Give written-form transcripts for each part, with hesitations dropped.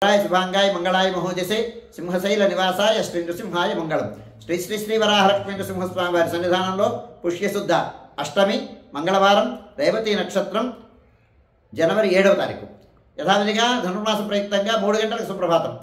शुभांगाय मंगलाय महोजसे सिंहशैल निवासाय श्री नृसिंहाय मंगलम श्री श्री श्री वराहलक्ष्मी नृसिंहस्वामी वाరి సన్నిధానంలో పుష్యశుద్ధ అష్టమి మంగళవారం రేవతి నక్షత్రం జనవరి 7వ తారీఖు యథావిధిగా ధనుర్మాస ప్రయుక్తంగా 3 గంటలకు సుప్రభాతం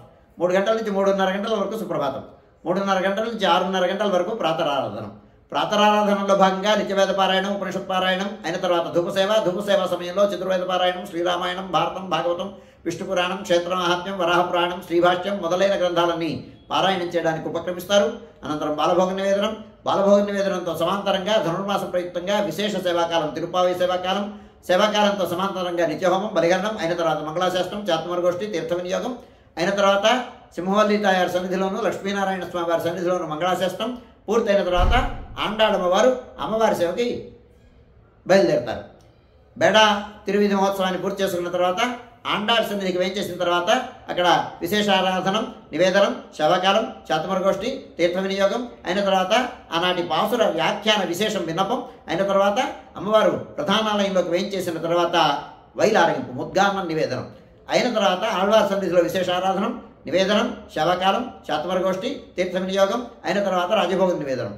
3 గంటల నుంచి 3:30 గంటల వరకు సుప్రభాతం 3:30 గంటల నుంచి 6:30 గంటల వరకు ప్రాతరారాధన ప్రాతరారాధనలో భాగంగా నిత్యవేద పారాయణం ఉపనిషత్ పారాయణం అయిన తర్వాత ధూపసేవ సమయంలో చతుర్వేద పారాయణం శ్రీరామాయణం భారతం భాగవతం విష్ణు పురాణం క్షేత్ర మహాత్మ్యం వరాహ పురాణం శ్రీభాష్యం మొదలైన గ్రంథాలన్నీ పారాయణం చేయడానికి ఉపక్రమిస్తారు. అనంతరం బాలభోగ నివేదనంతో సమాంతరంగా ధనుర్మాస ప్రయుక్తంగా విశేష సేవాకాలం తిరుపావి సేవాకాలంతో సమాంతరంగా నిత్యహోమం బలిగరణం అయిన తర్వాత మంగళాశాస్త్రం చాతుమరగోష్ఠి తీర్థ వినియోగం అయిన తర్వాత సింహవల్లి తాయారు సన్నిధిలోను లక్ష్మీనారాయణ స్వామి వారి సన్నిధిలోను మంగళాశాస్త్రం పూర్తయిన తర్వాత ఆండాళమ్మవారు అమ్మవారి సేవకి బయలుదేరుతారు. బేడా తిరువిధి మహోత్సవాన్ని పూర్తి చేసుకున్న తర్వాత ఆండాళ్ సన్నిధికి వేయించేసిన తర్వాత అక్కడ విశేషారాధనం నివేదనం శవకాలం చాతుమరగోష్ఠి తీర్థ వినియోగం అయిన తర్వాత ఆనాటి పాసుర వ్యాఖ్యాన విశేషం విన్నపం అయిన తర్వాత అమ్మవారు ప్రధానాలయంలోకి వేయించేసిన తర్వాత వైలారగింపు ముద్గానం నివేదనం అయిన తర్వాత ఆళ్వార్ సన్నిధిలో విశేషారాధనం నివేదనం శవకాలం చాతుమరగోష్ఠి తీర్థ వినియోగం అయిన తర్వాత రాజభోగ నివేదన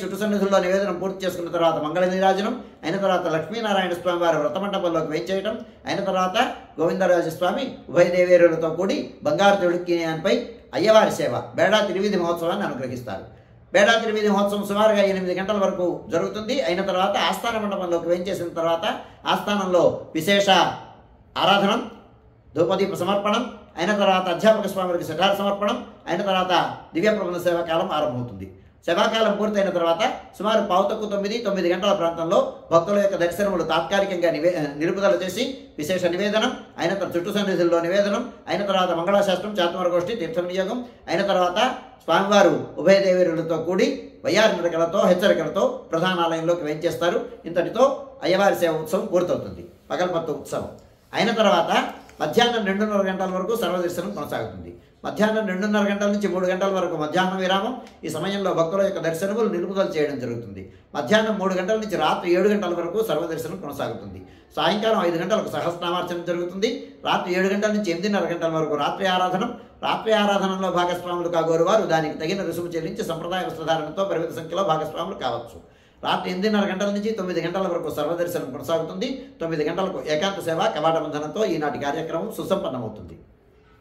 చుట్టు సన్నిధుల్లో నివేదనం పూర్తి చేసుకున్న తర్వాత మంగళ నీరాజనం అయిన తర్వాత లక్ష్మీనారాయణ స్వామి వారు వ్రతమండపంలోకి వేయించేయటం అయిన తర్వాత గోవిందరాజస్వామి ఉభయ దేవేరులతో కూడి బంగారు తొడుక్కిపై అయ్యవారి సేవ బేడా తిరువిధి మహోత్సవాన్ని అనుగ్రహిస్తారు. బేడా తిరువిధి మహోత్సవం సుమారుగా 8 గంటల వరకు జరుగుతుంది. అయిన తర్వాత ఆస్థాన మండపంలోకి వేయించేసిన తర్వాత ఆస్థానంలో విశేష ఆరాధనం ధూపదీప సమర్పణం అయిన తర్వాత అధ్యాపక స్వామికి శఠార సమర్పణం అయిన తర్వాత దివ్య ప్రబంధ సేవాకాలం ఆరంభమవుతుంది. సేవాకాలం పూర్తయిన తర్వాత సుమారు 8:30-9 గంటల ప్రాంతంలో భక్తుల యొక్క దర్శనములు తాత్కాలికంగా నిలుపుదల చేసి విశేష నివేదనం అయిన తర్వాత చుట్టు సన్నిధుల్లో నివేదనం అయిన తర్వాత మంగళాశాస్త్రం చాతుమరగోష్ఠి తీర్థ వినియోగం అయిన తర్వాత స్వామివారు ఉభయ దేవేరులతో కూడి వయ్యారి నడకలతో హెచ్చరికలతో ప్రధానాలయంలోకి వేయించేస్తారు. ఇంతటితో అయ్యవారి సేవ ఉత్సవం పూర్తవుతుంది. పగల్పత్తు ఉత్సవం అయిన తర్వాత మధ్యాహ్నం 2:30 గంటల వరకు సర్వదర్శనం కొనసాగుతుంది. మధ్యాహ్నం 2:30 గంటల నుంచి 3 గంటల వరకు మధ్యాహ్నం విరామం. ఈ సమయంలో భక్తుల యొక్క దర్శనములు నిలుపుదల చేయడం జరుగుతుంది. మధ్యాహ్నం 3 గంటల నుంచి రాత్రి 7 గంటల వరకు సర్వదర్శనం కొనసాగుతుంది. సాయంకాలం 5 గంటలకు సహస్రనామార్చన జరుగుతుంది. రాత్రి 7 గంటల నుంచి 8:30 గంటల వరకు రాత్రి ఆరాధనలో భాగస్వాములు కాగోరు వారు దానికి తగిన రుసుము చెల్లించి సంప్రదాయ వస్త్రధారణతో పరిమిత సంఖ్యలో భాగస్వాములు కావచ్చు. రాత్రి 8:30 గంటల నుంచి 9 గంటల వరకు సర్వదర్శనం కొనసాగుతుంది. 9 గంటలకు ఏకాంత సేవ కవాట బంధనంతో ఈనాటి కార్యక్రమం సుసంపన్నమవుతుంది.